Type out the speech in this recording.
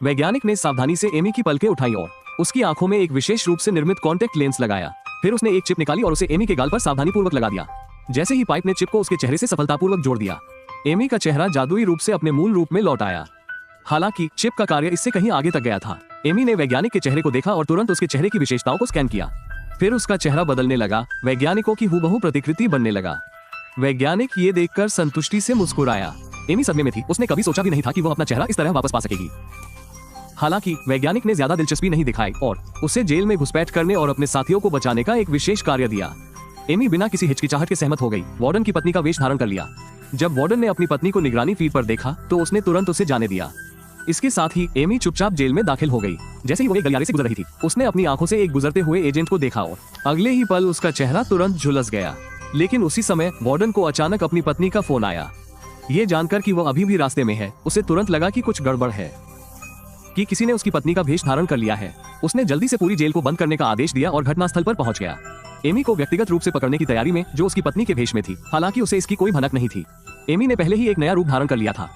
वैज्ञानिक ने सावधानी से एमी की पलकें उठाई और उसकी आंखों में एक विशेष रूप से निर्मित कॉन्टेक्ट लेंस लगाया। फिर उसने एक चिप निकाली और उसे एमी के गाल पर सावधानीपूर्वक लगा दिया। जैसे ही पाइप ने चिप को उसके चेहरे से सफलतापूर्वक जोड़ दिया, एमी का चेहरा जादुई रूप से अपने मूल रूप में लौट आया। हालांकि चिप का कार्य इससे कहीं आगे तक गया था। एमी ने वैज्ञानिक के चेहरे को देखा और तुरंत उसके चेहरे की विशेषताओं को स्कैन किया। फिर उसका चेहरा बदलने लगा, वैज्ञानिकों की हूबहू प्रतिकृति बनने लगा। वैज्ञानिक ये देखकर संतुष्टि से मुस्कुराया। एमी सदमे में थी, उसने कभी सोचा भी नहीं था कि वो अपना चेहरा इस तरह वापस पा सकेगी। हालांकि वैज्ञानिक ने ज्यादा दिलचस्पी नहीं दिखाई और उसे जेल में घुसपैठ करने और अपने साथियों को बचाने का एक विशेष कार्य दिया। एमी बिना किसी हिचकिचाहट के सहमत हो गई। वार्डन की पत्नी का वेश धारण कर लिया। जब वार्डन ने अपनी पत्नी को निगरानी फीड पर देखा तो उसने तुरंत उसे जाने दिया। इसके साथ ही एमी चुपचाप जेल में दाखिल हो गई। जैसे ही वो एक गलियारे से गुजर रही थी, उसने अपनी आंखों से एक गुजरते हुए एजेंट को देखा और अगले ही पल उसका चेहरा तुरंत झुलस गया। लेकिन उसी समय वार्डन को अचानक अपनी पत्नी का फोन आया। ये जानकर कि वो अभी भी रास्ते में है, उसे तुरंत लगा कि कुछ गड़बड़ है, कि किसी ने उसकी पत्नी का भेष धारण कर लिया है। उसने जल्दी से पूरी जेल को बंद करने का आदेश दिया और घटनास्थल पर पहुंच गया। एमी को व्यक्तिगत रूप से पकड़ने की तैयारी में, जो उसकी पत्नी के भेष में थी। हालांकि उसे इसकी कोई भनक नहीं थी। एमी ने पहले ही एक नया रूप धारण कर लिया था।